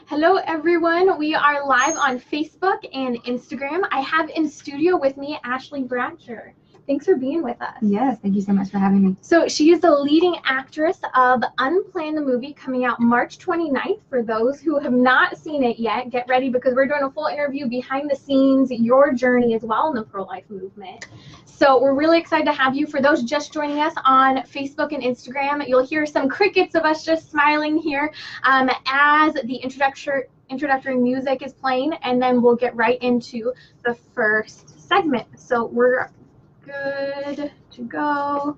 Hello everyone, we are live on Facebook and Instagram. I have in studio with me Ashley Bratcher. Thanks for being with us. Yes, thank you so much for having me. So she is the leading actress of Unplanned, the movie coming out March 29th. For those who have not seen it yet, get ready because we're doing a full interview behind the scenes, your journey as well in the pro-life movement. So we're really excited to have you. For those just joining us on Facebook and Instagram, you'll hear some crickets of us just smiling here as the introductory music is playing, and then we'll get right into the first segment. So we're good to go.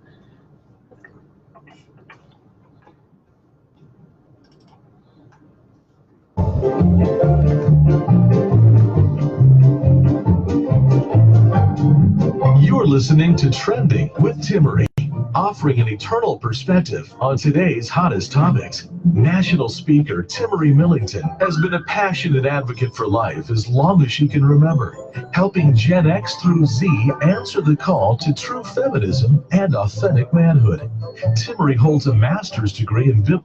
You're listening to Trending with Timmerie, offering an eternal perspective on today's hottest topics. National speaker Timmerie Millington has been a passionate advocate for life as long as she can remember, helping Gen X through Z answer the call to true feminism and authentic manhood. Timmerie holds a master's degree in biblical.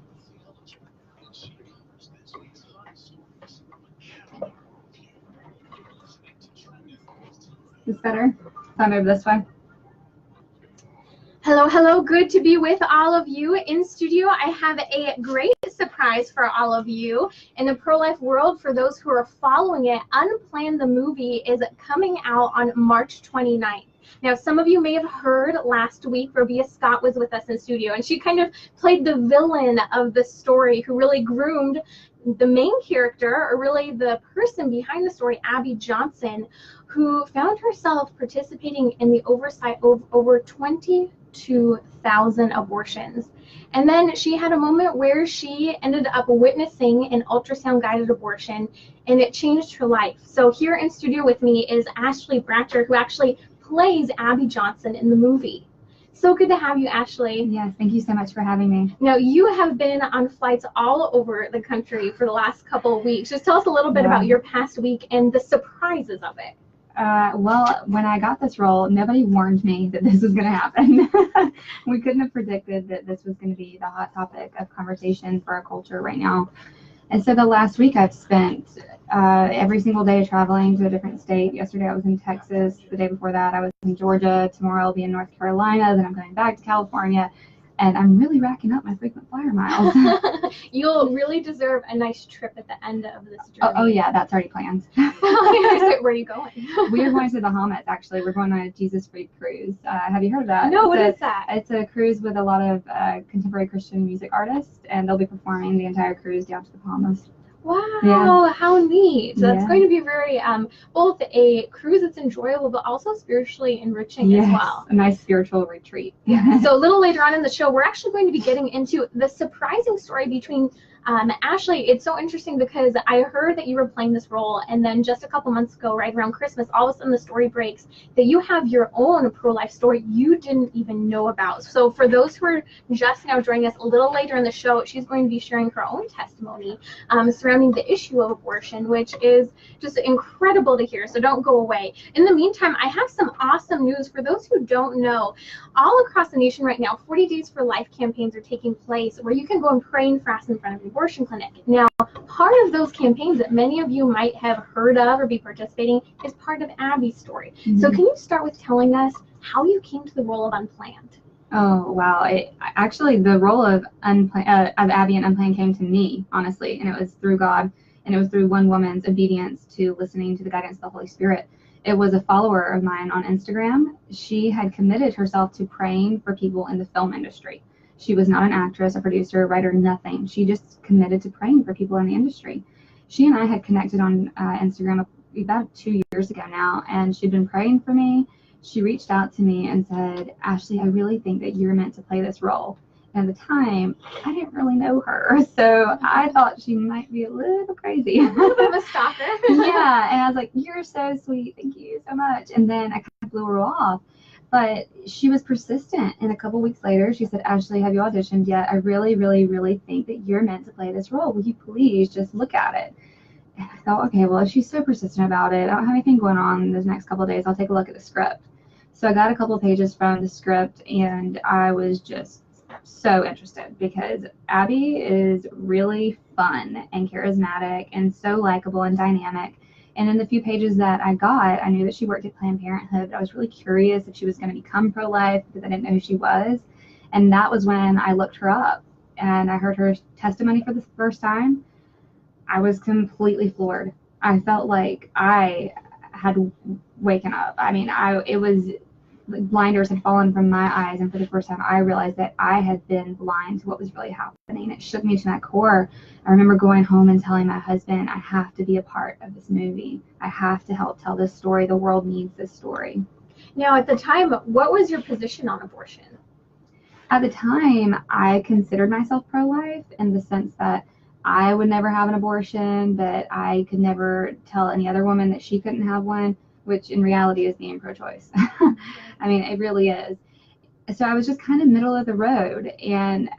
Is this better? I'll move this way. Hello, good to be with all of you. In studio, I have a great surprise for all of you. In the pro-life world, for those who are following it, Unplanned, the movie, is coming out on March 29th. Now, some of you may have heard last week, Robia Scott was with us in studio, and she kind of played the villain of the story who really groomed the main character, or really the person behind the story, Abby Johnson, who found herself participating in the oversight of over 22,000 abortions. And then she had a moment where she ended up witnessing an ultrasound-guided abortion, and it changed her life. So here in studio with me is Ashley Bratcher, who actually plays Abby Johnson in the movie. So good to have you, Ashley. Yes, thank you so much for having me. Now, you have been on flights all over the country for the last couple of weeks. Just tell us a little bit about your past week and the surprises of it. Well, when I got this role, nobody warned me that this was going to happen. We couldn't have predicted that this was going to be the hot topic of conversation for our culture right now. And so the last week I've spent every single day traveling to a different state. Yesterday I was in Texas. The day before that I was in Georgia. Tomorrow I'll be in North Carolina. Then I'm going back to California. And I'm really racking up my frequent flyer miles. You'll really deserve a nice trip at the end of this journey. Oh yeah, that's already planned. Where are you going? We are going to the Bahamas, actually. We're going on a Jesus Freak cruise. Have you heard of that? No, what is that? It's a cruise with a lot of contemporary Christian music artists, and they'll be performing the entire cruise down to the Bahamas. Wow, yeah. How neat. So that's yeah. going to be very, both a cruise that's enjoyable, but also spiritually enriching as well. A nice spiritual retreat. So a little later on in the show, we're actually going to be getting into the surprising story between Ashley. It's so interesting because I heard that you were playing this role, and then just a couple months ago, right around Christmas, all of a sudden the story breaks that you have your own pro-life story you didn't even know about. So for those who are just now joining us a little later in the show, she's going to be sharing her own testimony surrounding the issue of abortion, which is just incredible to hear. So don't go away. In the meantime, I have some awesome news for those who don't know. All across the nation right now, 40 Days for Life campaigns are taking place where you can go and pray and fast in front of an abortion clinic. Now, part of those campaigns that many of you might have heard of or be participating is part of Abby's story. So can you start with telling us how you came to the role of Unplanned? Oh, wow. Actually, the role of Abby and Unplanned came to me, honestly, and it was through God, and it was through one woman's obedience to listening to the guidance of the Holy Spirit. It was a follower of mine on Instagram. She had committed herself to praying for people in the film industry. She was not an actress, a producer, a writer, nothing. She just committed to praying for people in the industry. She and I had connected on Instagram about 2 years ago now, and she'd been praying for me. She reached out to me and said, Ashley, I really think that you're meant to play this role. And at the time, I didn't really know her, so I thought she might be a little crazy. A little bit of a stalker. Yeah, and I was like, you're so sweet, thank you so much. And then I kind of blew her off. But she was persistent, and a couple weeks later, she said, Ashley, have you auditioned yet? I really, really, really think that you're meant to play this role. Will you please just look at it? And I thought, okay, well, if she's so persistent about it, I don't have anything going on this next couple of days. I'll take a look at the script. So I got a couple of pages from the script, and I was just so interested because Abby is really fun and charismatic and so likable and dynamic. And in the few pages that I got, I knew that she worked at Planned Parenthood, but I was really curious if she was going to become pro-life because I didn't know who she was. And that was when I looked her up and I heard her testimony for the first time. I was completely floored. I felt like I had waken up. I mean, it was like blinders had fallen from my eyes, and for the first time I realized that I had been blind to what was really happening. It shook me to my core. I remember going home and telling my husband, I have to be a part of this movie. I have to help tell this story. The world needs this story. Now, at the time, what was your position on abortion? At the time, I considered myself pro-life in the sense that I would never have an abortion, but I could never tell any other woman that she couldn't have one, which in reality is being pro-choice. I mean, it really is. So I was just kind of middle of the road, and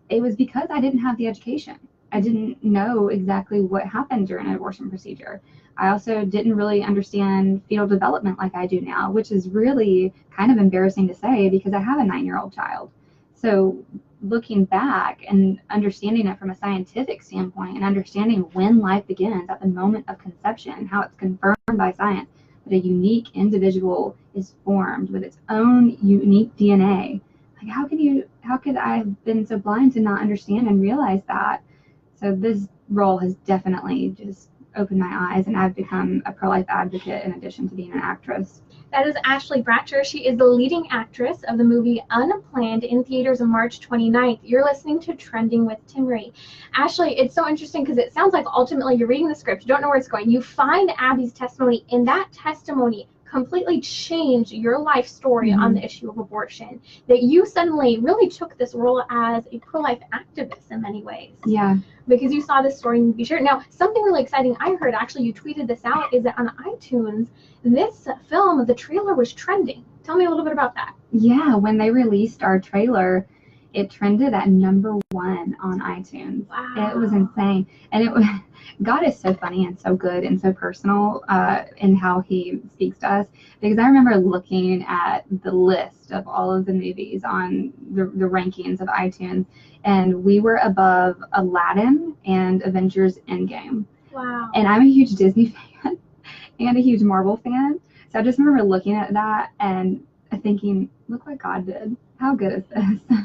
it was because I didn't have the education. I didn't know exactly what happened during an abortion procedure. I also didn't really understand fetal development like I do now, which is really kind of embarrassing to say because I have a 9-year-old child. So looking back and understanding it from a scientific standpoint and understanding when life begins at the moment of conception, how it's confirmed by science that a unique individual is formed with its own unique DNA. Like how could I have been so blind to not understand and realize that? So this role has definitely just opened my eyes, and I've become a pro-life advocate in addition to being an actress. That is Ashley Bratcher. She is the leading actress of the movie Unplanned in theaters on March 29th. You're listening to Trending with Timmerie. Ashley, it's so interesting because it sounds like ultimately you're reading the script, you don't know where it's going. You find Abby's testimony, and that testimony completely changed your life story on the issue of abortion. That you suddenly really took this role as a pro-life activist in many ways. Yeah. Because you saw this story and be sure. Now, something really exciting I heard, actually, you tweeted this out, is that on iTunes, this film, the trailer was trending. Tell me a little bit about that. Yeah, when they released our trailer, it trended at #1 on iTunes. Wow. It was insane. And God is so funny and so good and so personal in how he speaks to us. Because I remember looking at the list of all of the movies on the rankings of iTunes, and we were above Aladdin and Avengers Endgame. Wow. And I'm a huge Disney fan and a huge Marvel fan. So I just remember looking at that and thinking, look what God did. How good is this? Yeah.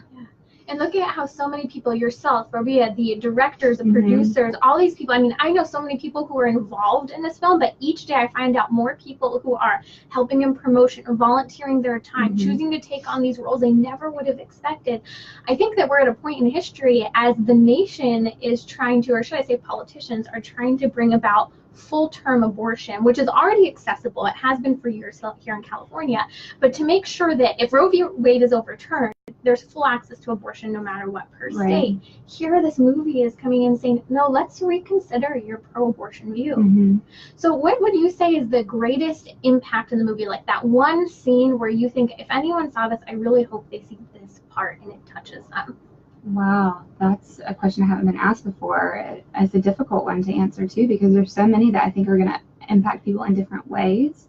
And looking at how so many people, yourself, Robia, the directors, the producers, all these people, I mean, I know so many people who are involved in this film, but each day I find out more people who are helping in promotion or volunteering their time, choosing to take on these roles they never would have expected. I think that we're at a point in history as the nation is trying to, or should I say politicians, are trying to bring about full-term abortion, which is already accessible. It has been for years here in California. But to make sure that if Roe v. Wade is overturned, there's full access to abortion no matter what per state. Here, this movie is coming in saying, no, let's reconsider your pro-abortion view. So what would you say is the greatest impact in the movie? Like that one scene where you think, if anyone saw this, I really hope they see this part and it touches them. Wow, that's a question I haven't been asked before. It's a difficult one to answer too, because there's so many that I think are going to impact people in different ways.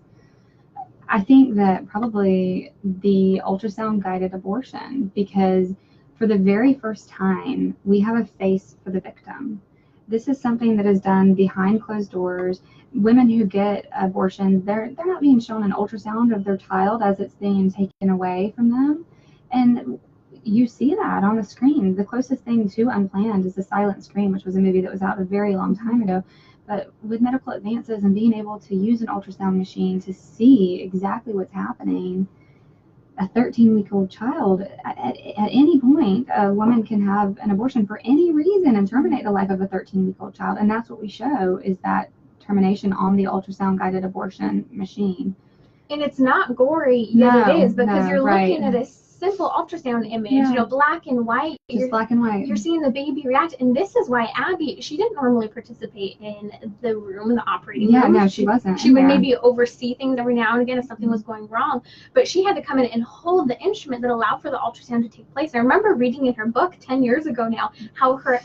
I think that probably the ultrasound guided abortion, because for the very first time, we have a face for the victim. This is something that is done behind closed doors. Women who get abortions, they're not being shown an ultrasound of their child as it's being taken away from them. And you see that on the screen. The closest thing to Unplanned is The Silent Scream, which was a movie that was out a very long time ago. But with medical advances and being able to use an ultrasound machine to see exactly what's happening, a 13-week-old child, at any point, a woman can have an abortion for any reason and terminate the life of a 13-week-old child. And that's what we show, is that termination on the ultrasound-guided abortion machine. And it's not gory, yet it is, because you're looking at a simple ultrasound image, black and white, Just black and white. You're seeing the baby react, and this is why Abby, she didn't normally participate in the room, the operating room. Yeah, no, she wasn't. She would maybe oversee things every now and again if something was going wrong, but she had to come in and hold the instrument that allowed for the ultrasound to take place. I remember reading in her book 10 years ago now how her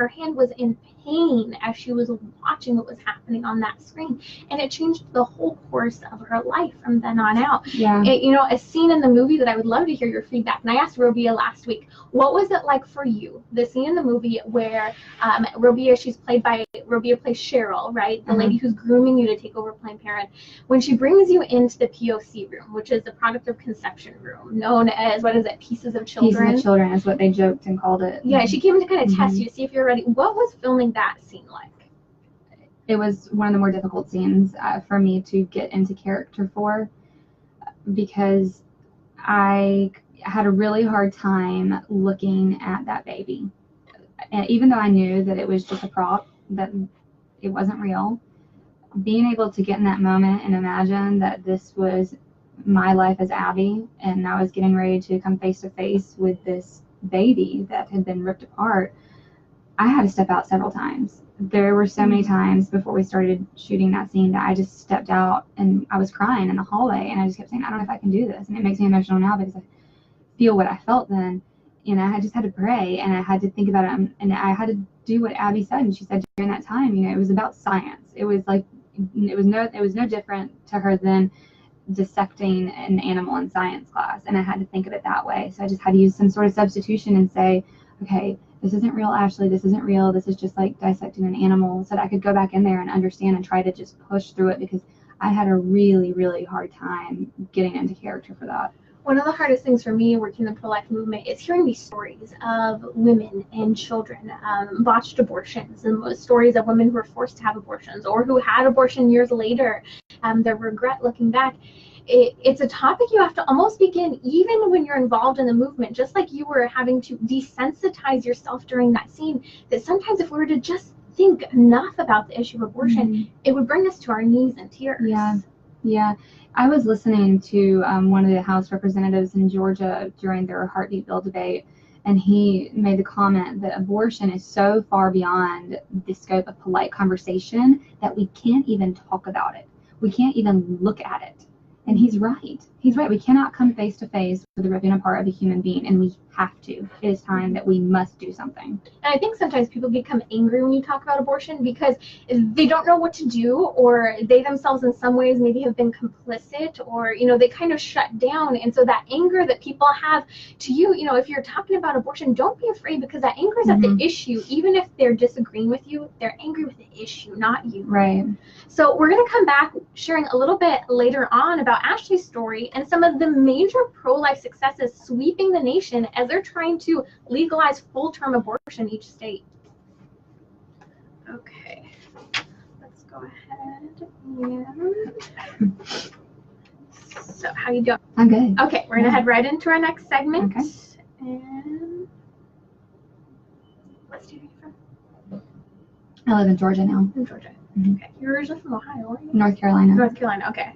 hand was in pain as she was watching what was happening on that screen, and it changed the whole course of her life from then on out. Yeah. A scene in the movie that I would love to hear your feedback, and I asked Robia last week, what was it like for you, the scene in the movie where Robia plays Cheryl, right, the lady who's grooming you to take over Planned Parenthood, when she brings you into the POC room, which is the product of conception room, known as, Pieces of Children? Pieces of Children is what they joked and called it. Yeah, she came to kind of test you, see if you're ready. What was filming that scene like? It was one of the more difficult scenes for me to get into character for, because I had a really hard time looking at that baby. And even though I knew that it was just a prop, that it wasn't real, being able to get in that moment and imagine that this was my life as Abby, and I was getting ready to come face to face with this baby that had been ripped apart, I had to step out several times. There were so many times before we started shooting that scene that I just stepped out and I was crying in the hallway, and I just kept saying, I don't know if I can do this. And it makes me emotional now because I feel what I felt then. And I just had to pray, and I had to think about it, and I had to do what Abby said. And she said during that time, it was about science. It was no different to her than dissecting an animal in science class, and I had to think of it that way. So I just had to use some sort of substitution and say, okay, this isn't real, Ashley, this isn't real, this is just like dissecting an animal, so that I could go back in there and understand and try to just push through it, because I had a really, really hard time getting into character for that. One of the hardest things for me working the pro-life movement is hearing these stories of women and children, botched abortions, and stories of women who were forced to have abortions or who had abortion years later, their regret looking back. It's a topic you have to almost begin even when you're involved in the movement, just like you were having to desensitize yourself during that scene, that sometimes if we were to just think enough about the issue of abortion, it would bring us to our knees in tears. Yeah. I was listening to one of the House representatives in Georgia during their heartbeat bill debate, and he made the comment that abortion is so far beyond the scope of polite conversation that we can't even talk about it. We can't even look at it. And he's right. He's right. We cannot come face to face with the ripping apart of a human being, and we have to. It is time that we must do something. And I think sometimes people become angry when you talk about abortion because they don't know what to do, or they themselves in some ways maybe have been complicit, or they kind of shut down. And so that anger that people have to you, if you're talking about abortion, don't be afraid, because that anger is at the issue. Even if they're disagreeing with you, they're angry with the issue, not you. Right. So we're going to come back sharing a little bit later on about Ashley's story and some of the major pro-life successes sweeping the nation as they're trying to legalize full-term abortion in each state. Okay, let's go ahead and... So how you doing? I'm good. Okay, we're going to head right into our next segment. Okay. And what state are you from? I live in Georgia now. In Georgia. Mm-hmm. Okay, you're originally from Ohio, aren't you? North Carolina. North Carolina, okay.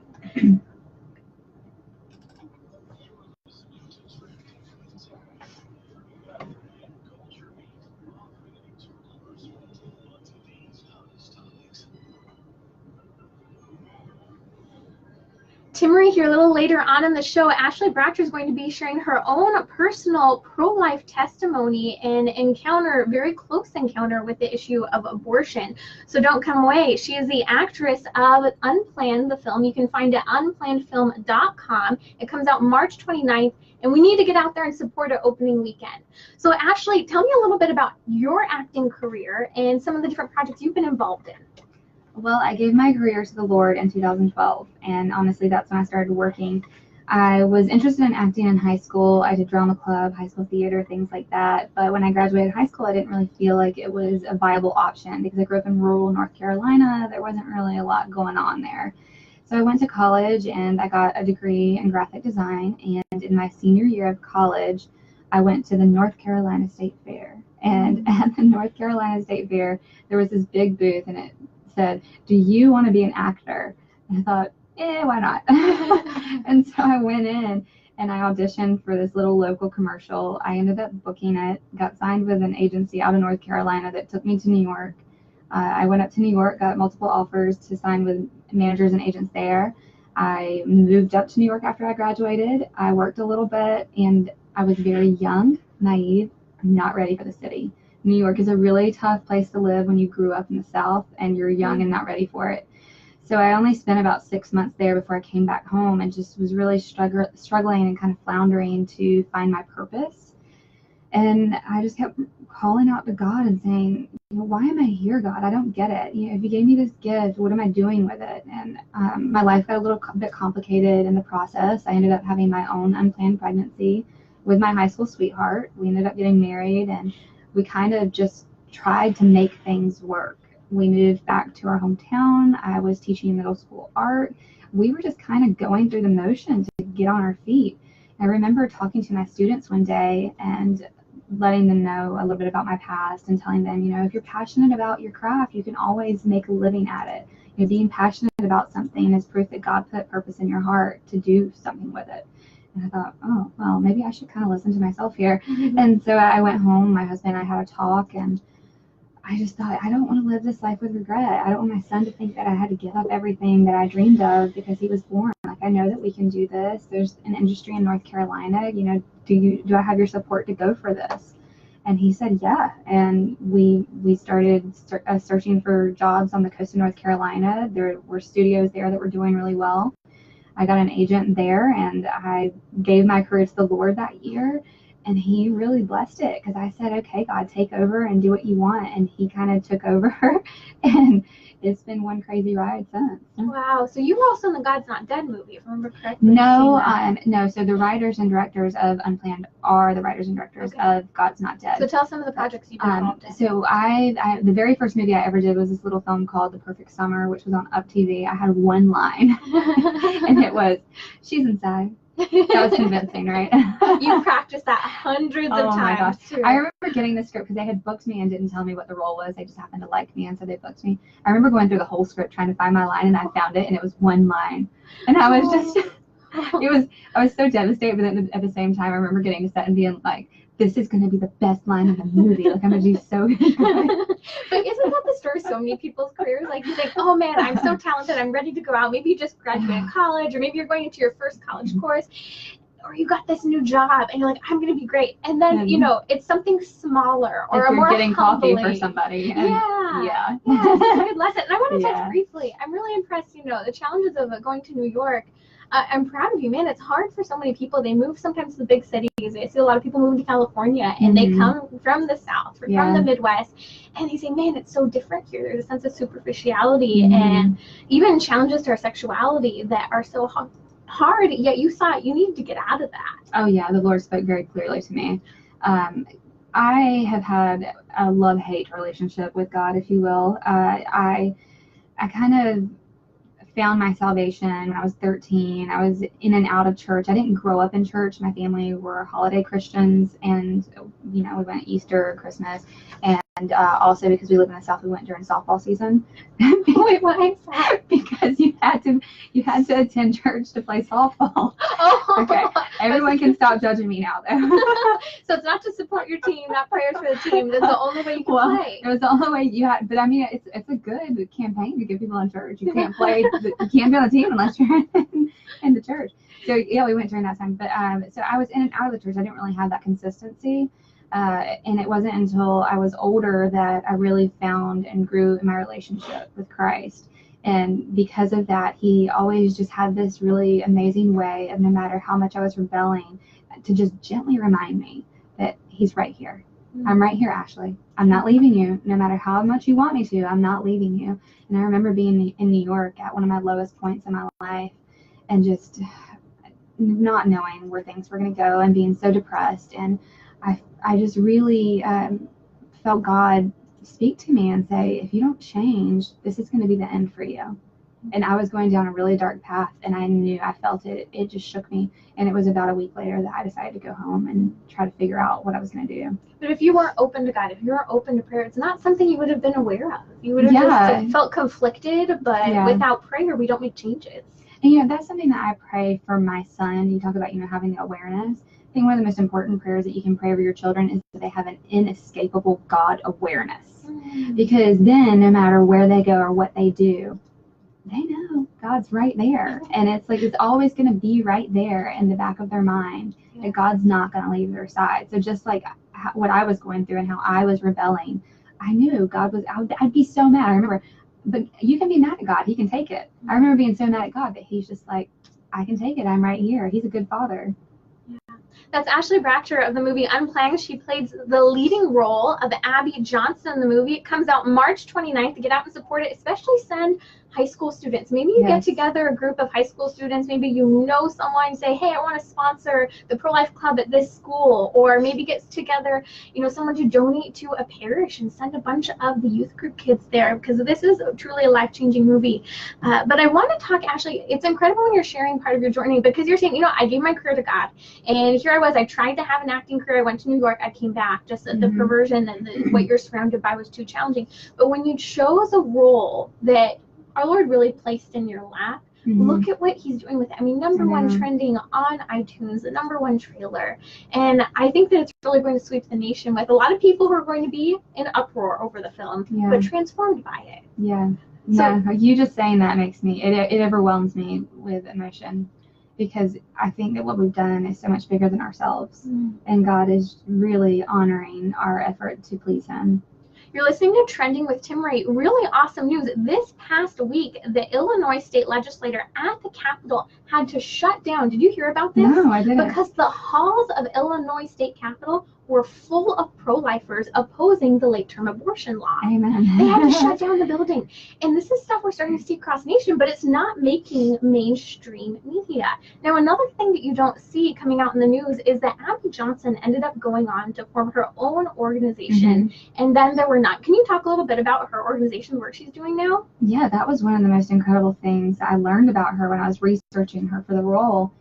Timmerie here a little later on in the show. Ashley Bratcher is going to be sharing her own personal pro-life testimony and very close encounter with the issue of abortion. So don't come away. She is the actress of Unplanned, the film. You can find it at unplannedfilm.com. It comes out March 29th, and we need to get out there and support it opening weekend. So Ashley, tell me a little bit about your acting career and some of the different projects you've been involved in. Well, I gave my career to the Lord in 2012, and honestly, that's when I started working. I was interested in acting in high school. I did drama club, high school theater, things like that. But when I graduated high school, I didn't really feel like it was a viable option because I grew up in rural North Carolina. There wasn't really a lot going on there. So I went to college, and I got a degree in graphic design. And in my senior year of college, I went to the North Carolina State Fair. And at the North Carolina State Fair, there was this big booth, and it said, "Do you want to be an actor?" And I thought, why not? And so I went in, and I auditioned for this little local commercial. I ended up booking it, got signed with an agency out of North Carolina that took me to New York. I went up to New York, got multiple offers to sign with managers and agents there. I moved up to New York after I graduated. I worked a little bit, and I was very young, naive, not ready for the city. New York is a really tough place to live when you grew up in the South and you're young and not ready for it. So I only spent about 6 months there before I came back home, and just was really struggling and kind of floundering to find my purpose. And I just kept calling out to God and saying, why am I here, God? I don't get it. If you gave me this gift, what am I doing with it? And my life got a little bit complicated in the process. I ended up having my own unplanned pregnancy with my high school sweetheart. We ended up getting married, and we kind of just tried to make things work. We moved back to our hometown. I was teaching middle school art. We were just kind of going through the motions to get on our feet. I remember talking to my students one day and letting them know a little bit about my past and telling them, if you're passionate about your craft, you can always make a living at it. Being passionate about something is proof that God put purpose in your heart to do something with it. And I thought, oh, well, maybe I should kind of listen to myself here. And so I went home, my husband and I had a talk, and I just thought, I don't want to live this life with regret. I don't want my son to think that I had to give up everything that I dreamed of because he was born. Like, I know that we can do this. There's an industry in North Carolina. Do I have your support to go for this? And he said, yeah. And we started searching for jobs on the coast of North Carolina. There were studios there that were doing really well. I got an agent there, and I gave my career to the Lord that year. And he really blessed it because I said, okay, God, take over and do what you want. And he kind of took over, and it's been one crazy ride since. Wow. So you were also in the God's Not Dead movie, if I remember correctly. No. So the writers and directors of Unplanned are the writers and directors of God's Not Dead. So tell some of the projects you've been involved in. So I the very first movie I ever did was this little film called The Perfect Summer, which was on Up TV. I had one line, and it was, "She's inside." That was convincing, right? You practiced that hundreds of times. Oh my gosh. Too. I remember getting the script because they had booked me and didn't tell me what the role was. They just happened to like me, and so they booked me. I remember going through the whole script trying to find my line, and I found it, and it was one line. And I was just, I was so devastated, but then at the same time, I remember getting to set and being like, this is going to be the best line of the movie. Like, I'm going to do so good. But isn't that the story of so many people's careers? Like, you think, oh man, I'm so talented, I'm ready to go out. Maybe you just graduated college, or maybe you're going into your first college course, or you got this new job, and you're like, I'm going to be great. And then, it's something smaller, or like a more getting humbling. Coffee for somebody. And, yeah. It's a good lesson. And I want to touch briefly. I'm really impressed, the challenges of going to New York. I'm proud of you, man. It's hard for so many people. They move sometimes to the big cities. I see a lot of people moving to California, and they come from the South, from the Midwest, and they say, man, it's so different here. There's a sense of superficiality and even challenges to our sexuality that are so hard, yet you thought you needed to get out of that. Oh, yeah. The Lord spoke very clearly to me. I have had a love-hate relationship with God, if you will. I kind of found my salvation when I was 13. I was in and out of church. I didn't grow up in church. My family were holiday Christians, and we went Easter, Christmas, and also because we live in the South, we went during softball season. Wait, why? Because you had to attend church to play softball. Oh, okay. Everyone can stop judging me now, though. So it's not to support your team, not prayers for the team. That's the only way you can play. It was the only way you had. But I mean, it's a good campaign to get people in church. You can't play. You can't be on the team unless you're in the church. So yeah, we went during that time. But so I was in and out of the church. I didn't really have that consistency. And it wasn't until I was older that I really found and grew in my relationship with Christ. And because of that, he always just had this really amazing way of, no matter how much I was rebelling, to just gently remind me that he's right here. I'm right here, Ashley. I'm not leaving you. No matter how much you want me to, I'm not leaving you. And I remember being in New York at one of my lowest points in my life, and just not knowing where things were going to go, and being so depressed. And I just really felt God speak to me and say, if you don't change, this is going to be the end for you. And I was going down a really dark path, and I felt it. It just shook me. And it was about a week later that I decided to go home and try to figure out what I was going to do. But if you weren't open to God, if you weren't open to prayer, it's not something you would have been aware of. You would have just felt conflicted, but without prayer, we don't make changes. And that's something that I pray for my son. You talk about, having the awareness. I think one of the most important prayers that you can pray over your children is that they have an inescapable God awareness. Because then no matter where they go or what they do, they know God's right there. And it's like, it's always going to be right there in the back of their mind that God's not going to leave their side. So just like what I was going through and how I was rebelling, I knew God was, I'd be so mad. I remember, but you can be mad at God. He can take it. I remember being so mad at God, but he's just like, I can take it. I'm right here. He's a good father. That's Ashley Bratcher of the movie Unplanned. She plays the leading role of Abby Johnson in the movie. It comes out March 29th. To get out and support it, especially send high school students. Maybe you get together a group of high school students. Maybe you know someone, say, hey, I want to sponsor the pro-life club at this school. Or maybe get together, someone to donate to a parish and send a bunch of the youth group kids there, because this is truly a life-changing movie. But I want to talk, Ashley, it's incredible when you're sharing part of your journey, because you're saying, I gave my career to God. And here I tried to have an acting career. I went to New York. I came back. Just the perversion and what you're surrounded by was too challenging. But when you chose a role that our Lord really placed in your lap, look at what he's doing with it. I mean, #1 trending on iTunes, the #1 trailer. And I think that it's really going to sweep the nation with a lot of people who are going to be in uproar over the film, but transformed by it. So, you just saying that makes me, it overwhelms me with emotion, because I think that what we've done is so much bigger than ourselves. And God is really honoring our effort to please him. You're listening to Trending with Timmerie. Really awesome news. This past week, the Illinois state legislator at the Capitol had to shut down. Did you hear about this? No, I didn't. Because the halls of Illinois state Capitol were full of pro-lifers opposing the late-term abortion law. Amen. They had to shut down the building. And this is stuff we're starting to see across the nation, but it's not making mainstream media. Now, another thing that you don't see coming out in the news is that Abby Johnson ended up going on to form her own organization, and then there were none. Can you talk a little bit about her organization, work she's doing now? Yeah, that was one of the most incredible things I learned about her when I was researching her for the role.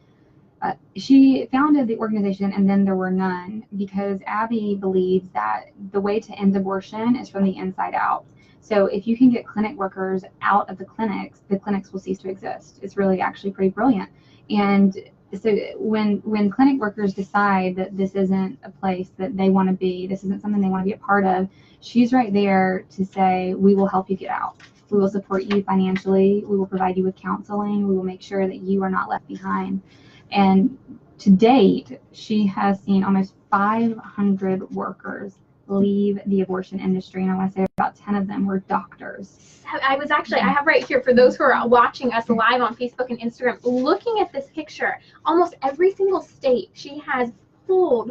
She founded the organization, and then there were none, because Abby believes that the way to end abortion is from the inside out. So if you can get clinic workers out of the clinics will cease to exist. It's really actually pretty brilliant. And so when clinic workers decide that this isn't a place that they want to be, this isn't something they want to be a part of, she's right there to say, we will help you get out. We will support you financially. We will provide you with counseling. We will make sure that you are not left behind. And to date, she has seen almost 500 workers leave the abortion industry, and I want to say about 10 of them were doctors. I have right here, for those who are watching us live on Facebook and Instagram, looking at this picture, almost every single state she has pulled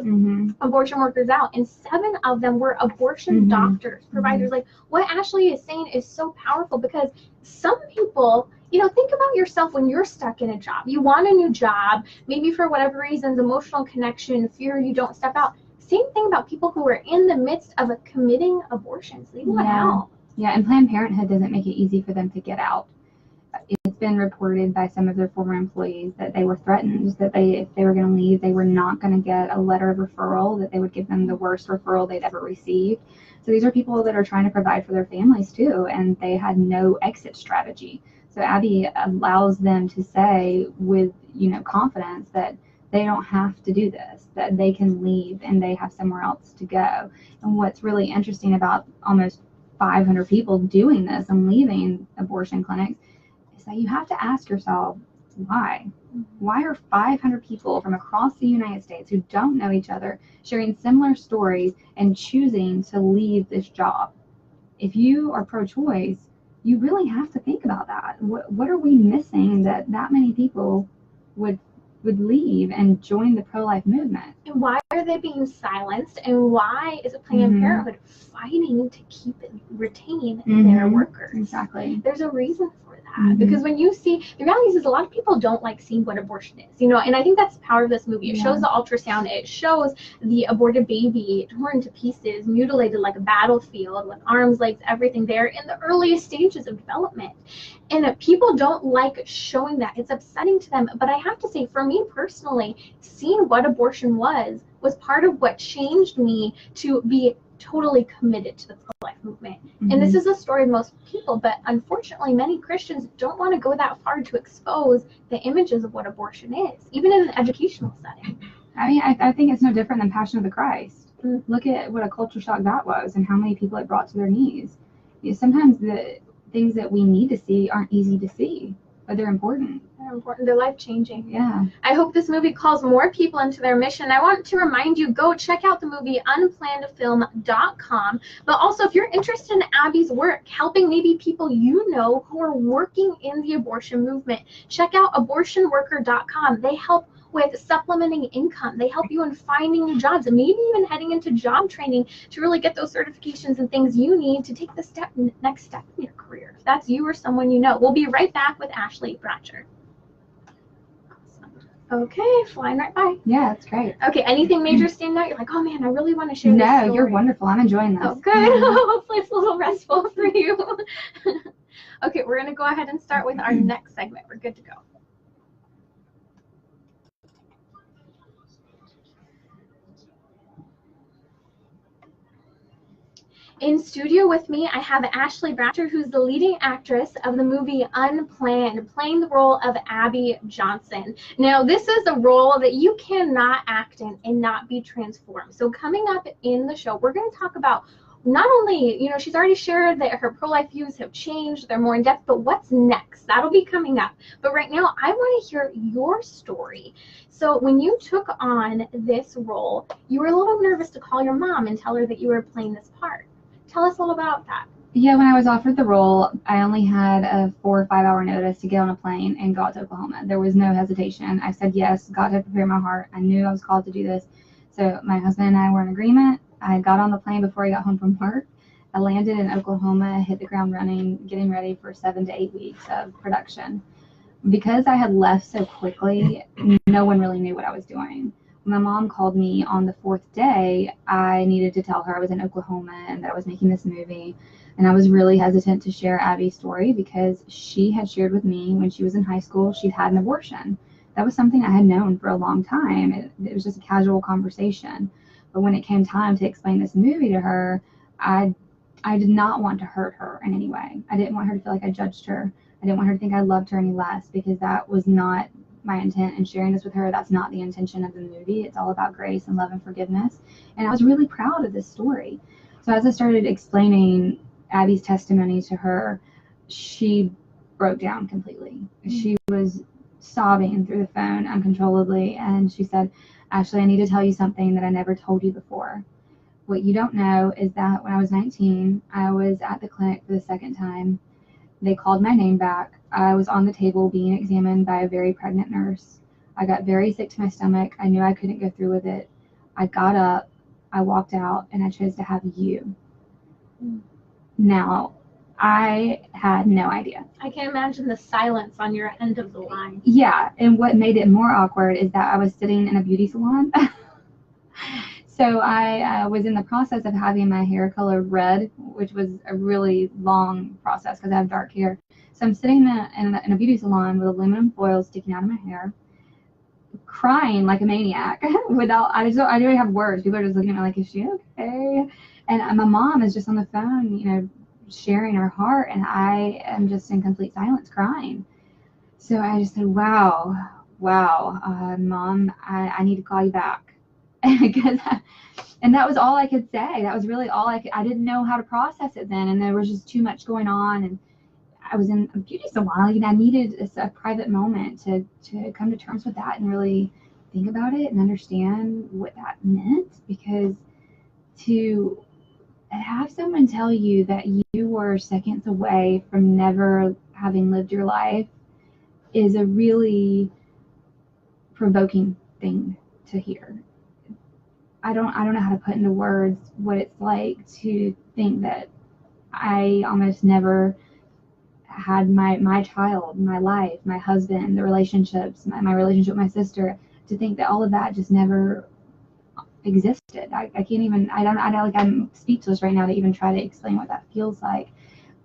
abortion workers out, and 7 of them were abortion doctors, providers. Like, what Ashley is saying is so powerful, because some people, think about yourself when you're stuck in a job. You want a new job, maybe for whatever reasons, emotional connection, fear you don't step out. Same thing about people who are in the midst of committing abortions. They want out. Yeah, and Planned Parenthood doesn't make it easy for them to get out. It's been reported by some of their former employees that they were threatened, that if they were going to leave, they were not going to get a letter of referral, that they would give them the worst referral they'd ever received. So these are people that are trying to provide for their families too, and they had no exit strategy. So Abby allows them to say with, confidence that they don't have to do this, that they can leave and they have somewhere else to go. And what's really interesting about almost 500 people doing this and leaving abortion clinics is that you have to ask yourself, why? Why are 500 people from across the United States who don't know each other sharing similar stories and choosing to leave this job? If you are pro-choice, you really have to think about that. What are we missing that many people would leave and join the pro-life movement? And why are they being silenced? And why is Planned Parenthood fighting to retain their workers? Exactly. There's a reason for that. Because when you see, the reality is a lot of people don't like seeing what abortion is, and I think that's the power of this movie. It shows the ultrasound, it shows the aborted baby torn to pieces, mutilated like a battlefield, with arms, legs, everything there in the earliest stages of development. And people don't like showing that. It's upsetting to them. But I have to say, for me personally, seeing what abortion was part of what changed me to be totally committed to the pro-life movement. Mm-hmm. And this is a story of most people, but unfortunately many Christians don't want to go that far to expose the images of what abortion is, even in an educational setting. I mean, I think it's no different than Passion of the Christ. Mm-hmm. Look at what a culture shock that was and how many people it brought to their knees. Sometimes the things that we need to see aren't easy to see, but they're important. They're important. They're life-changing. Yeah. I hope this movie calls more people into their mission. I want to remind you, go check out the movie unplannedfilm.com. But also, if you're interested in Abby's work, helping maybe people you know who are working in the abortion movement, check out abortionworker.com. They help with supplementing income. They help you in finding new jobs and maybe even heading into job training to really get those certifications and things you need to take the next step in your career. If that's you or someone you know. We'll be right back with Ashley Bratcher. Okay, flying right by. Yeah, that's great. Okay, anything major stand out? You're like, oh man, I really want to share this story. No, you're wonderful. I'm enjoying this. Oh, good. Hopefully it's a little restful for you. Okay, we're going to go ahead and start with our next segment. We're good to go. In studio with me, I have Ashley Bratcher, who's the leading actress of the movie Unplanned, playing the role of Abby Johnson. Now, this is a role that you cannot act in and not be transformed. So coming up in the show, we're going to talk about not only, she's already shared that her pro-life views have changed, they're more in-depth, but what's next? That'll be coming up. But right now, I want to hear your story. So when you took on this role, you were a little nervous to call your mom and tell her that you were playing this part. Tell us a little about that. Yeah, when I was offered the role, I only had a 4 or 5 hour notice to get on a plane and go out to Oklahoma. There was no hesitation. I said yes. God had prepared my heart. I knew I was called to do this. So my husband and I were in agreement. I got on the plane before I got home from work. I landed in Oklahoma, hit the ground running, getting ready for 7 to 8 weeks of production. Because I had left so quickly, no one really knew what I was doing. My mom called me on the 4th day. I needed to tell her I was in Oklahoma and that I was making this movie. And I was really hesitant to share Abby's story because she had shared with me when she was in high school, she'd had an abortion. That was something I had known for a long time. It was just a casual conversation. But when it came time to explain this movie to her, I did not want to hurt her in any way. I didn't want her to feel like I judged her. I didn't want her to think I loved her any less, because that was not my intent in sharing this with her. That's not the intention of the movie. It's all about grace and love and forgiveness. And I was really proud of this story. So as I started explaining Abby's testimony to her, she broke down completely. She was sobbing through the phone uncontrollably, and she said, Ashley, I need to tell you something that I never told you before. What you don't know is that when I was 19, I was at the clinic for the second time. They called my name back. I was on the table being examined by a very pregnant nurse. I got very sick to my stomach. I knew I couldn't go through with it. I got up, I walked out, and I chose to have you. Now, I had no idea. I can imagine the silence on your end of the line. Yeah, and what made it more awkward is that I was sitting in a beauty salon. So I was in the process of having my hair colored red, which was a really long process because I have dark hair. So I'm sitting in a beauty salon with aluminum foil sticking out of my hair, crying like a maniac. I didn't have words. People are just looking at me like, is she okay? And my mom is just on the phone, sharing her heart, and I am just in complete silence crying. So I just said, wow, Mom, I need to call you back. And that was all I could say. That was really all I didn't know how to process it then, and there was just too much going on, and I was in a beauty salon, and I needed a private moment to come to terms with that and really think about it and understand what that meant, because to have someone tell you that you were seconds away from never having lived your life is a really provoking thing to hear. I don't know how to put into words what it's like to think that I almost never had my child, my life, my husband, the relationships, my relationship with my sister, to think that all of that just never existed. I can't even, I'm speechless right now to even try to explain what that feels like.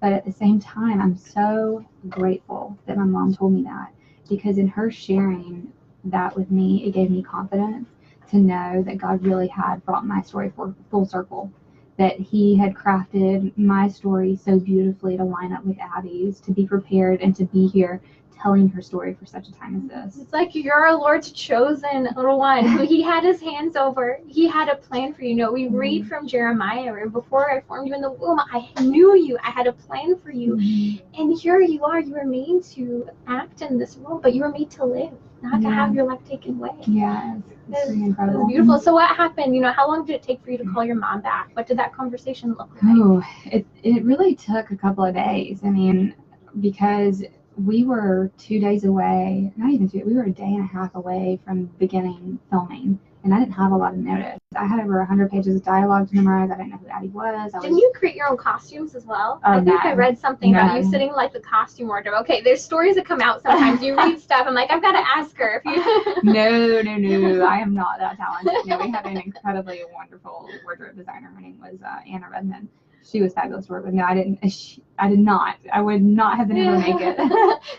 But at the same time, I'm so grateful that my mom told me that, because in her sharing that with me, it gave me confidence to know that God really had brought my story full circle, that he had crafted my story so beautifully to line up with Abby's, to be prepared and to be here telling her story for such a time as this. It's like you're our Lord's chosen little one who he had his hands over. He had a plan for you. You know, we read from Jeremiah, where before I formed you in the womb, I knew you. I had a plan for you. And here you are. You were made to act in this role, but you were made to live, not to have your life taken away. Yeah, it's pretty incredible. It's beautiful. So what happened? You know, how long did it take for you to call your mom back? What did that conversation look like? Oh, it really took a couple of days. I mean, because we were 2 days away, not even 2, we were a day and a half away from beginning filming, and I didn't have a lot of notice. I had over 100 pages of dialogue to memorize. I didn't know who Addie was. Didn't you create your own costumes as well? I think I read something about you sitting like the costume wardrobe. Okay, there's stories that come out sometimes. You read stuff, I'm like, I've got to ask her. If you No, I am not that talented. No, we had an incredibly wonderful wardrobe designer. Her name was Anna Redmond. She was fabulous to work with. No, I did not. I would not have been able to make it.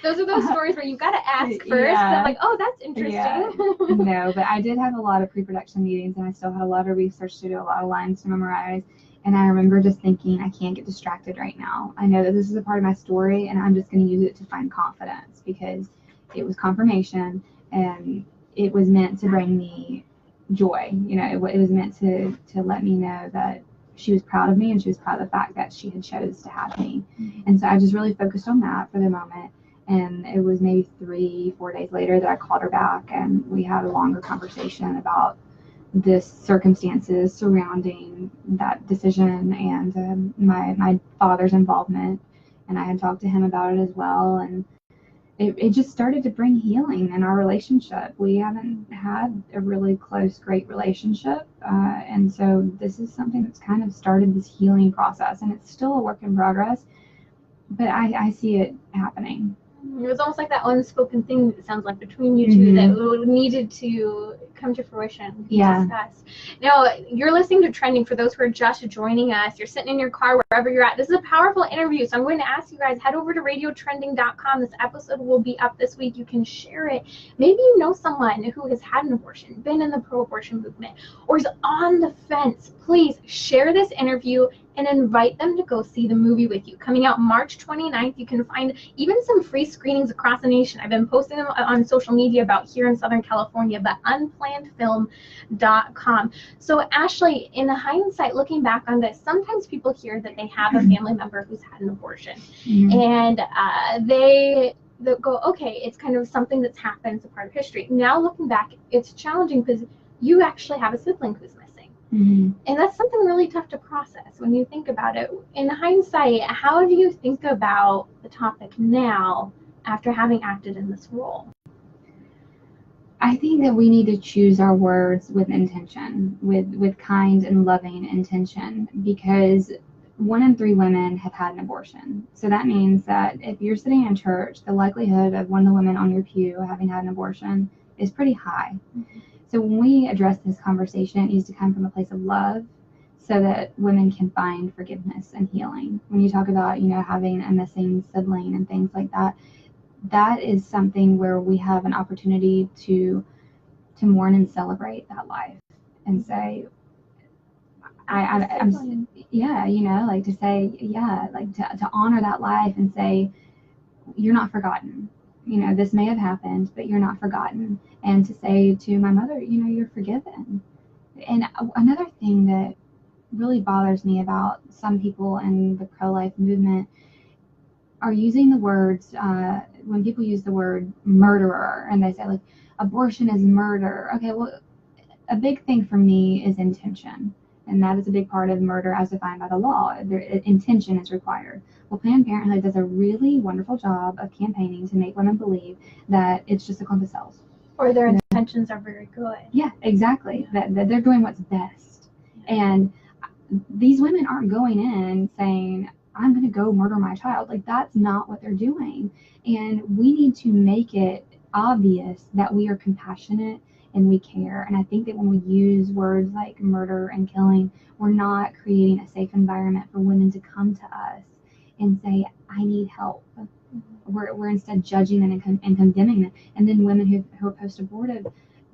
Those are those stories where you've got to ask first. I'm like, oh, that's interesting. Yeah. No, but I did have a lot of pre-production meetings, and I still had a lot of research to do, a lot of lines to memorize. And I remember just thinking, I can't get distracted right now. I know that this is a part of my story, and I'm just going to use it to find confidence, because it was confirmation, and it was meant to bring me joy. You know, it was meant to let me know that she was proud of me, and she was proud of the fact that she had chose to have me. And so I just really focused on that for the moment. And it was maybe 3-4 days later that I called her back, and we had a longer conversation about the circumstances surrounding that decision and my father's involvement. And I had talked to him about it as well. And it just started to bring healing in our relationship. We haven't had a really close, great relationship. And so this is something that's kind of started this healing process, and it's still a work in progress, but I see it happening. It was almost like that unspoken thing, it sounds like, between you two that needed to come to fruition. Discussed. Now, you're listening to Trending. For those who are just joining us, you're sitting in your car, wherever you're at. This is a powerful interview, so I'm going to ask you guys, head over to radiotrending.com. This episode will be up this week. You can share it. Maybe you know someone who has had an abortion, been in the pro-abortion movement, or is on the fence. Please share this interview and invite them to go see the movie with you. Coming out March 29th, you can find even some free screenings across the nation. I've been posting them on social media about here in Southern California, but unplannedfilm.com. So Ashley, in hindsight, looking back on this, sometimes people hear that they have a family member who's had an abortion, and they go, okay, it's kind of something that's happened, it's a part of history. Now looking back, it's challenging because you actually have a sibling who's missing. And that's something really tough to process when you think about it. In hindsight, how do you think about the topic now after having acted in this role? I think that we need to choose our words with intention, with kind and loving intention, because 1 in 3 women have had an abortion. So that means that if you're sitting in church, the likelihood of one of the women on your pew having had an abortion is pretty high. So when we address this conversation, it needs to come from a place of love, so that women can find forgiveness and healing. When you talk about, having a missing sibling and things like that, that is something where we have an opportunity to mourn and celebrate that life and say, I'm to say, to honor that life and say, you're not forgotten. This may have happened, but you're not forgotten. And to say to my mother, you're forgiven. And another thing that really bothers me about some people in the pro-life movement are using the words, when people use the word murderer, and they say, like, abortion is murder. Okay, well, a big thing for me is intention. And that is a big part of murder as defined by the law. Intention is required. Well, Planned Parenthood does a really wonderful job of campaigning to make women believe that it's just a clump of cells. Or their intentions are very good. Yeah, exactly. That they're doing what's best. And these women aren't going in saying, I'm going to go murder my child. Like, that's not what they're doing. And we need to make it obvious that we are compassionate and we care. And I think that when we use words like murder and killing, we're not creating a safe environment for women to come to us and say, I need help. We're instead judging them and condemning them. And then women who are post-abortive,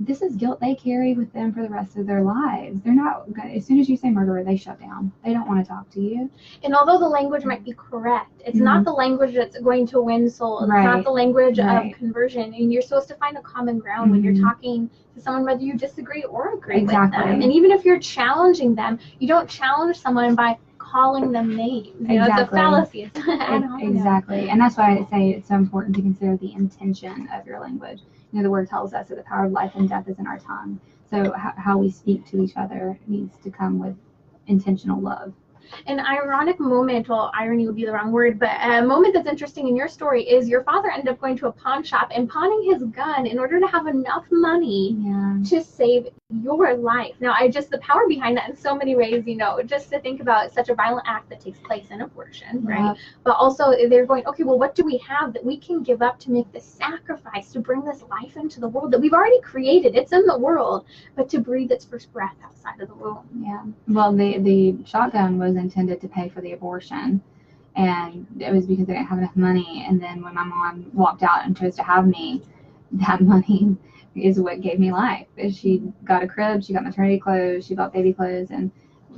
this is guilt they carry with them for the rest of their lives. They're not, as soon as you say murderer, they shut down. They don't want to talk to you. And although the language might be correct, it's not the language that's going to win souls. It's not the language of conversion. And you're supposed to find a common ground when you're talking to someone, whether you disagree or agree with them. And even if you're challenging them, you don't challenge someone by calling them names. You know, it's a fallacy. Exactly. And that's why I say it's so important to consider the intention of your language. You know, the word tells us that the power of life and death is in our tongue. So how we speak to each other needs to come with intentional love. An ironic moment, well, irony would be the wrong word, but a moment that's interesting in your story is your father ended up going to a pawn shop and pawning his gun in order to have enough money to save your life. Now, the power behind that in so many ways, you know, just to think about such a violent act that takes place in abortion, right? But also they're going, okay, well, what do we have that we can give up to make the sacrifice to bring this life into the world that we've already created? It's in the world, but to breathe its first breath outside of the womb. Yeah. Well, the shotgun was intended to pay for the abortion, and it was because they didn't have enough money. And then when my mom walked out and chose to have me, that money is what gave me life. She got a crib, she got maternity clothes, she bought baby clothes, and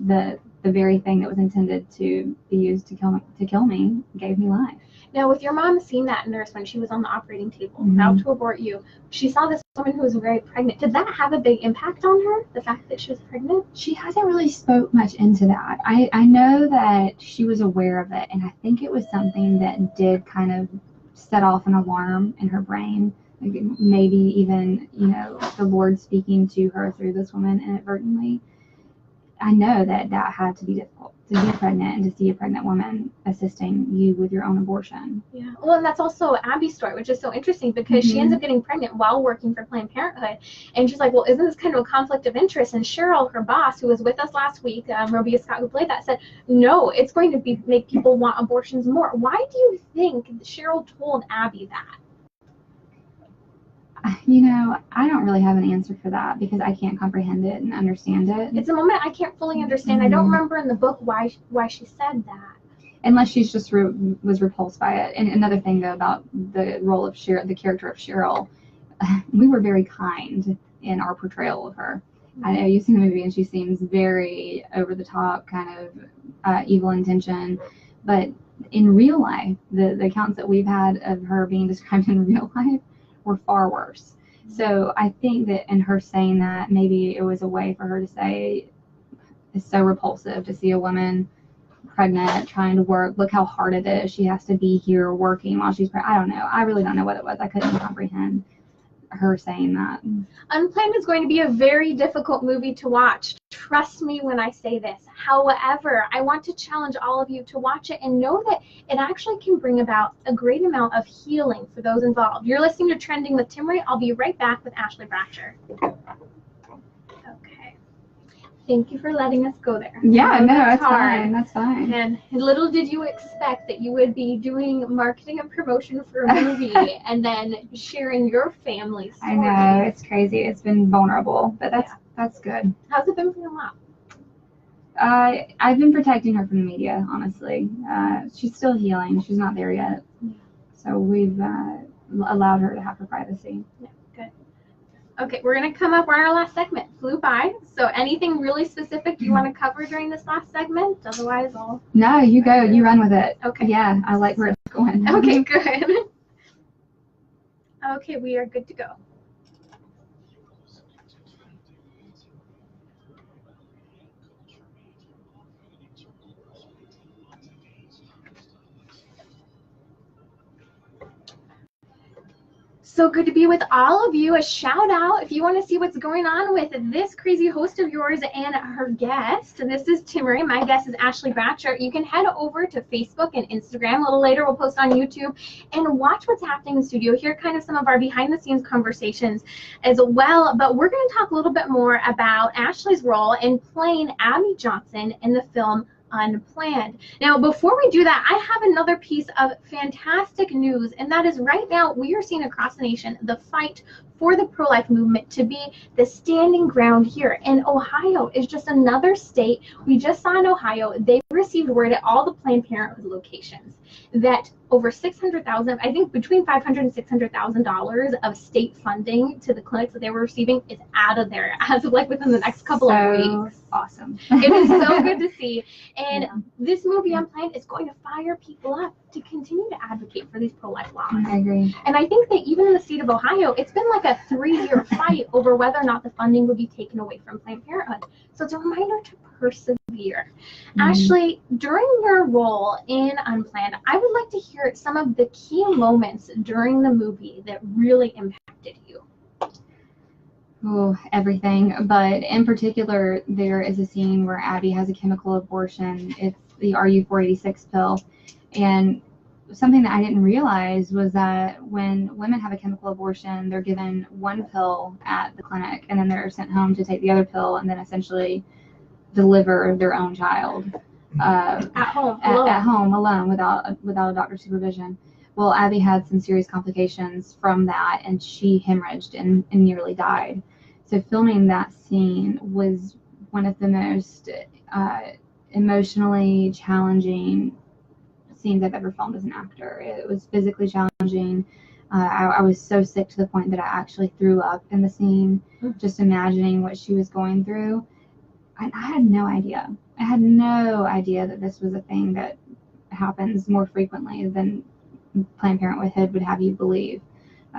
the very thing that was intended to be used to kill me gave me life. Now, with your mom seeing that nurse when she was on the operating table, about to abort you, she saw this woman who was very pregnant. Did that have a big impact on her, the fact that she was pregnant? She hasn't really spoke much into that. I know that she was aware of it, and I think it was something that did kind of set off an alarm in her brain. Like maybe even, you know, the Lord speaking to her through this woman inadvertently. I know that had to be difficult, to be pregnant and to see a pregnant woman assisting you with your own abortion. Yeah. Well, and that's also Abby's story, which is so interesting because she ends up getting pregnant while working for Planned Parenthood. And she's like, well, isn't this kind of a conflict of interest? And Cheryl, her boss, who was with us last week, Robia Scott, who played that, said, no, it's going to make people want abortions more. Why do you think Cheryl told Abby that? You know, I don't really have an answer for that because I can't comprehend it and understand it. It's a moment I can't fully understand. I don't remember in the book why she said that. Unless she's just was repulsed by it. And another thing, though, about the role of Cheryl, the character of Cheryl, we were very kind in our portrayal of her. I know you've seen the movie and she seems very over the top, kind of evil intention. But in real life, the accounts that we've had of her being described in real life were far worse. So I think that in her saying that, maybe it was a way for her to say, it's so repulsive to see a woman pregnant, trying to work. Look how hard it is. She has to be here working while she's pregnant. I don't know. I really don't know what it was. I couldn't comprehend her saying that. Unplanned is going to be a very difficult movie to watch. Trust me when I say this. However, I want to challenge all of you to watch it and know that it actually can bring about a great amount of healing for those involved. You're listening to Trending with Timmerie. I'll be right back with Ashley Bratcher. Okay. Thank you for letting us go there. Yeah, no, that's fine. That's fine. And little did you expect that you would be doing marketing and promotion for a movie and then sharing your family's story. I know, it's crazy. It's been vulnerable, but that's good. How's it been for your mom? I've been protecting her from the media, honestly. She's still healing. She's not there yet. So we've allowed her to have her privacy. Yeah, good. Okay, we're going to come up. We're on our last segment. Flew by. So anything really specific you want to cover during this last segment? Otherwise, I'll... No, you go. You run with it. Okay. Yeah, I like where it's going. Okay, good. Okay, we are good to go. So good to be with all of you. A shout out if you want to see what's going on with this crazy host of yours and her guest. This is Timmerie. My guest is Ashley Bratcher. You can head over to Facebook and Instagram. A little later we'll post on YouTube and watch what's happening in the studio. Hear kind of some of our behind the scenes conversations as well. But we're going to talk a little bit more about Ashley's role in playing Abby Johnson in the film Unplanned. Now, before we do that, I have another piece of fantastic news, and that is right now we are seeing across the nation the fight for the pro-life movement to be the standing ground here. And Ohio is just another state. We just saw in Ohio, they received word at all the Planned Parenthood locations that over $600,000, I think between $500,000 and $600,000 of state funding to the clinics that they were receiving is out of there as of like within the next couple of weeks. Awesome. It is so good to see. And Yeah. this movie, Unplanned, is going to fire people up to continue to advocate for these pro-life laws. I agree. And I think that even in the state of Ohio, it's been like a 3-year fight over whether or not the funding would be taken away from Planned Parenthood. So it's a reminder to persevere. Ashley, during your role in Unplanned, I would like to hear some of the key moments during the movie that really impacted you. Oh, everything. But in particular, there is a scene where Abby has a chemical abortion. It's the RU486 pill. And something that I didn't realize was that when women have a chemical abortion, they're given one pill at the clinic, and then they're sent home to take the other pill and then essentially deliver their own child At home, at home alone without a doctor's supervision. Well, Abby had some serious complications from that, and she hemorrhaged and nearly died. So filming that scene was one of the most emotionally challenging scenes I've ever filmed as an actor. It was physically challenging. I was so sick to the point that I actually threw up in the scene, just imagining what she was going through. And I had no idea. I had no idea that this was a thing that happens more frequently than Planned Parenthood would have you believe.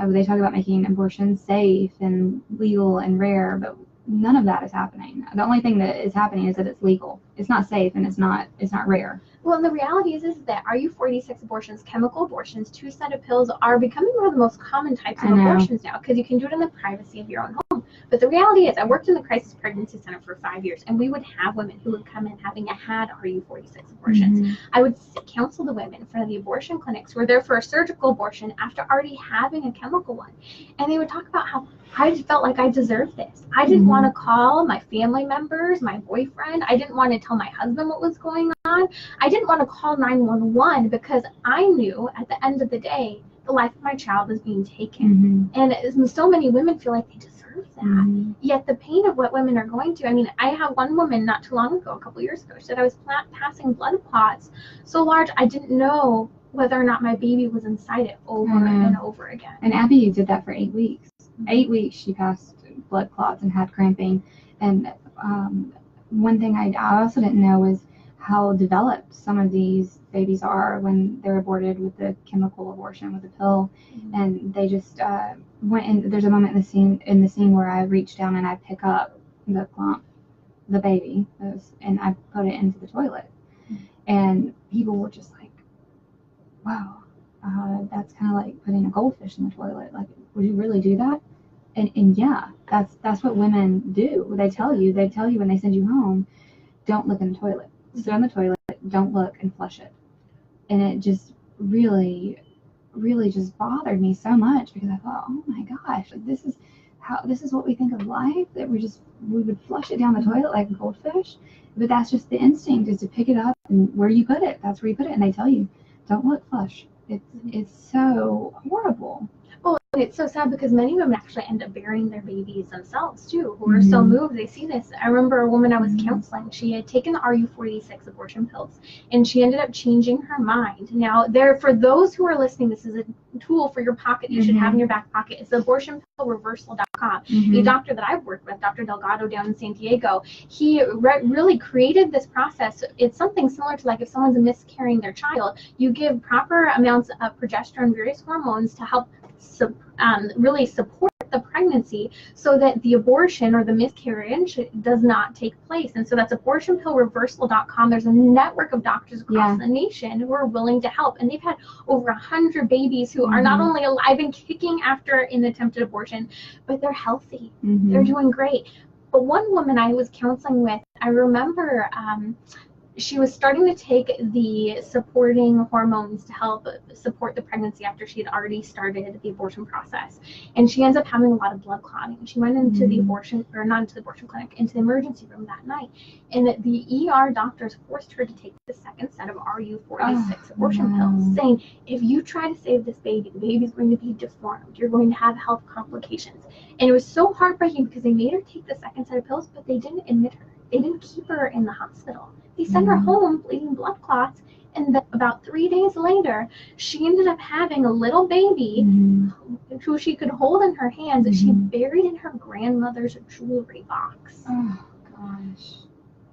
They talk about making abortion safe and legal and rare, but none of that is happening. The only thing that is happening is that it's legal. It's not safe, and it's not rare. Well, and the reality is that RU486 abortions, chemical abortions, two-sided pills are becoming one of the most common types of abortions now, because you can do it in the privacy of your own home. But the reality is, I worked in the crisis pregnancy center for 5 years, and we would have women who would come in having had RU486 abortions. I would counsel the women for the abortion clinics who were there for a surgical abortion after already having a chemical one. And they would talk about how I just felt like I deserved this. I didn't want to call my family members, my boyfriend. I didn't want to tell my husband what was going on. I didn't want to call 911 because I knew at the end of the day, the life of my child was being taken. And so many women feel like they deserve that. Yet the pain of what women are going to, I mean, I had one woman not too long ago, a couple years ago, she said I was passing blood clots so large I didn't know whether or not my baby was inside it over and over again. And Abby did that for 8 weeks. 8 weeks she passed blood clots and had cramping. And one thing I also didn't know was how developed some of these babies are when they're aborted with the chemical abortion, with the pill. And they just went in. There's a moment in the scene where I reach down and I pick up the plump, the baby, and I put it into the toilet. And people were just like, wow, that's kind of like putting a goldfish in the toilet. Like, would you really do that? And yeah, that's what women do. They tell you when they send you home, don't look in the toilet. Sit on the toilet, don't look, and flush it. And it just really, really just bothered me so much, because I thought, oh my gosh, like this is what we think of life, that we would flush it down the toilet like a goldfish. But that's just the instinct, is to pick it up, and where you put it, that's where you put it. And they tell you, don't look, flush. It's so horrible. Well, it's so sad because many women actually end up burying their babies themselves too, who are so moved. They see this. I remember a woman I was counseling. She had taken the RU486 abortion pills, and she ended up changing her mind. Now, for those who are listening, this is a tool for your pocket you should have in your back pocket. It's abortionpillreversal.com. A doctor that I've worked with, Dr. Delgado down in San Diego, he really created this process. It's something similar to like if someone's miscarrying their child, you give proper amounts of progesterone, various hormones to help really support the pregnancy so that the abortion or the miscarriage does not take place. And so that's abortionpillreversal.com. There's a network of doctors across the nation who are willing to help. And they've had over 100 babies who are not only alive and kicking after an attempted abortion, but they're healthy. They're doing great. But one woman I was counseling with, I remember she was starting to take the supporting hormones to help support the pregnancy after she had already started the abortion process. And she ends up having a lot of blood clotting. She went into the abortion, or not into the abortion clinic, into the emergency room that night. And the ER doctors forced her to take the second set of RU486 abortion pills, saying, if you try to save this baby, the baby's going to be deformed. You're going to have health complications. And it was so heartbreaking because they made her take the second set of pills, but they didn't admit her. they didn't keep her in the hospital. They sent her home bleeding blood clots, and about 3 days later, she ended up having a little baby who she could hold in her hands that she buried in her grandmother's jewelry box. Oh gosh.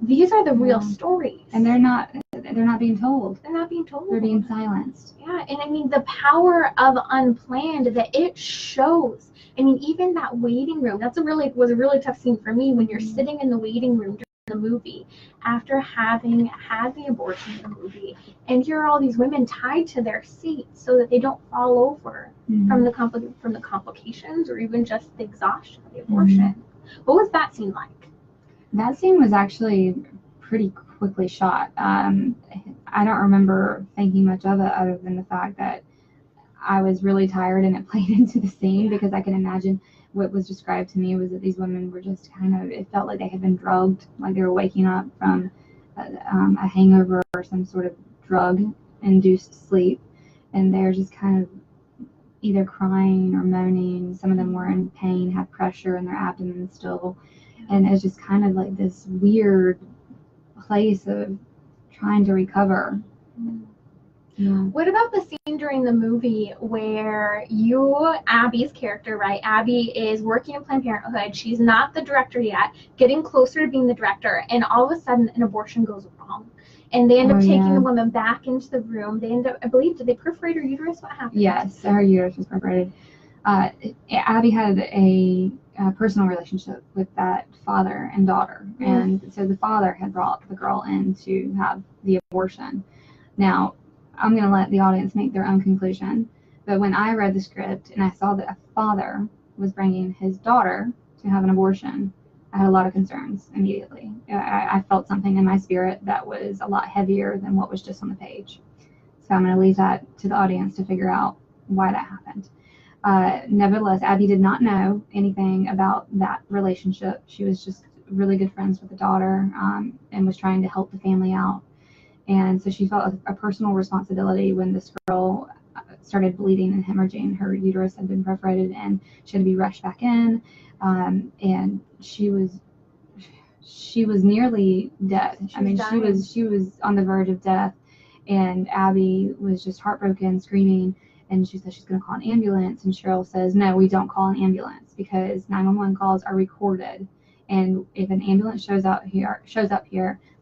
These are the real stories. And they're not being told. They're not being told. They're being silenced. Yeah, and I mean the power of Unplanned that it shows. I mean, even that waiting room, was a really tough scene for me when you're sitting in the waiting room during the movie after having had the abortion in the movie, and here are all these women tied to their seats so that they don't fall over from the complications or even just the exhaustion of the abortion. What was that scene like? That scene was actually pretty quickly shot. I don't remember thinking much of it other than the fact that I was really tired and it played into the scene, because I can imagine what was described to me was that these women were just it felt like they had been drugged, like they were waking up from a hangover or some sort of drug-induced sleep, and they're just kind of either crying or moaning. Some of them were in pain, had pressure in their abdomen still, and it's just kind of like this weird place of trying to recover. What about the scene during the movie where Abby's character, right? Abby is working in Planned Parenthood. She's not the director yet, getting closer to being the director, and all of a sudden an abortion goes wrong. And they end up taking the woman back into the room. They end up, I believe, did they perforate her uterus? What happened? Yes, her uterus was perforated. Abby had a personal relationship with that father and daughter, and so the father had brought the girl in to have the abortion. Now, I'm going to let the audience make their own conclusion, but when I read the script and I saw that a father was bringing his daughter to have an abortion, I had a lot of concerns immediately. I felt something in my spirit that was a lot heavier than what was just on the page. So I'm going to leave that to the audience to figure out why that happened. Nevertheless, Abby did not know anything about that relationship. She was just really good friends with the daughter, and was trying to help the family out. And so she felt a personal responsibility when this girl started bleeding and hemorrhaging. Her uterus had been perforated and she had to be rushed back in. And she was nearly dead. She was on the verge of death, and Abby was just heartbroken, screaming. And she says she's going to call an ambulance. And Cheryl says, no, we don't call an ambulance, because 911 calls are recorded. And if an ambulance shows up here,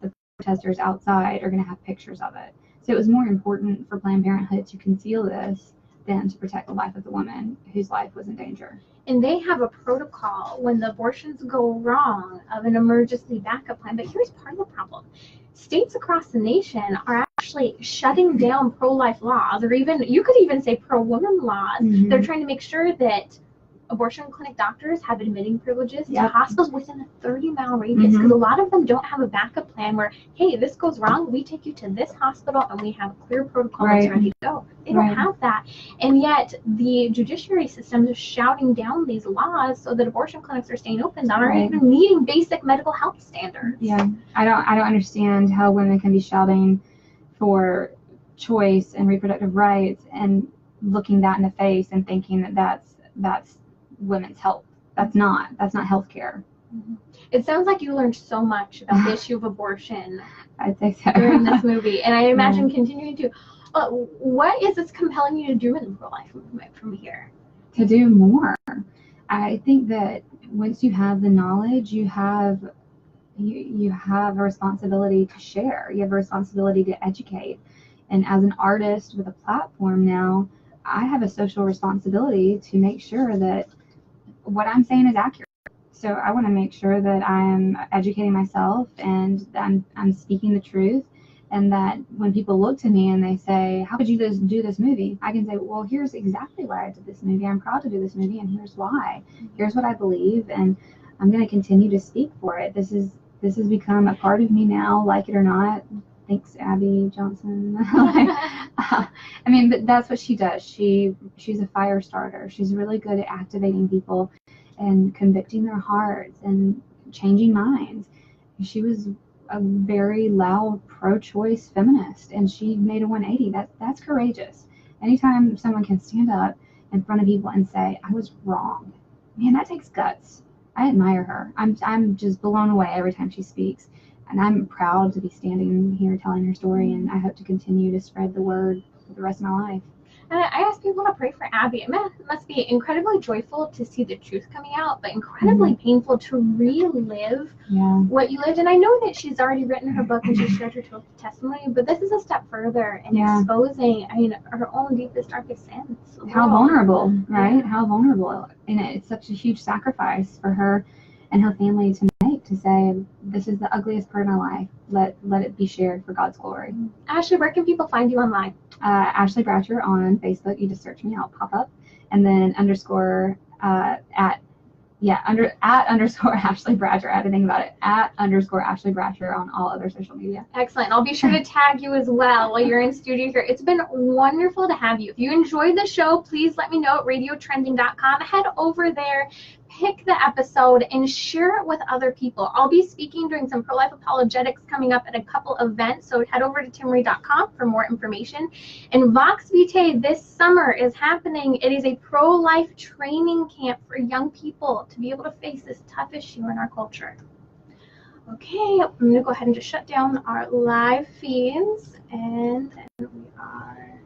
the protesters outside are going to have pictures of it. So it was more important for Planned Parenthood to conceal this than to protect the life of the woman whose life was in danger. And they have a protocol when the abortions go wrong of an emergency backup plan. But here's part of the problem. States across the nation are actually shutting down pro-life laws, or even, you could even say pro-woman laws. They're trying to make sure that abortion clinic doctors have admitting privileges to hospitals within a 30-mile radius, because a lot of them don't have a backup plan where, hey, this goes wrong, we take you to this hospital and we have a clear protocol that's ready to go. They don't have that. And yet the judiciary system is shouting down these laws so that abortion clinics are staying open that aren't even meeting basic medical health standards. I don't understand how women can be shouting for choice and reproductive rights and looking that in the face and thinking that that's women's health. That's not healthcare. It sounds like you learned so much about the issue of abortion I'd say so. during this movie, and I imagine continuing to. What is this compelling you to do in the pro-life movement from here? To do more. I think that once you have the knowledge, you have a responsibility to share. You have a responsibility to educate. And as an artist with a platform now, I have a social responsibility to make sure that what I'm saying is accurate. So I want to make sure that I'm educating myself and that I'm speaking the truth, and that when people look to me and they say, how could you do this movie? I can say, well, here's exactly why I did this movie. I'm proud to do this movie, and here's why. Here's what I believe, and I'm going to continue to speak for it. This has become a part of me now, like it or not. Thanks, Abby Johnson. But that's what she does. She's a fire starter. She's really good at activating people and convicting their hearts and changing minds. She was a very loud pro-choice feminist, and she made a 180. That's courageous. Anytime someone can stand up in front of people and say, I was wrong, man, that takes guts. I admire her. I'm just blown away every time she speaks. And I'm proud to be standing here telling her story, and I hope to continue to spread the word for the rest of my life. And I ask people to pray for Abby. It must be incredibly joyful to see the truth coming out, but incredibly painful to relive what you lived. And I know that she's already written her book and she shared her testimony, but this is a step further in exposing, her own deepest, darkest sins. How vulnerable, right? How vulnerable. And it's such a huge sacrifice for her and her family to make, to say, this is the ugliest part of my life. Let it be shared for God's glory. Ashley, where can people find you online? Ashley Bratcher on Facebook. You just search me, I'll pop up. And then _@ Ashley Bratcher. I had to think about it. @ Ashley Bratcher on all other social media. Excellent. I'll be sure to tag you as well while you're in studio here. It's been wonderful to have you. If you enjoyed the show, please let me know at radiotrending.com. Head over there, pick the episode, and share it with other people. I'll be speaking during some pro-life apologetics coming up at a couple events, so head over to timmerie.com for more information. And Vox Vitae this summer is happening. It is a pro-life training camp for young people to be able to face this tough issue in our culture. Okay, I'm going to go ahead and just shut down our live feeds, and then we are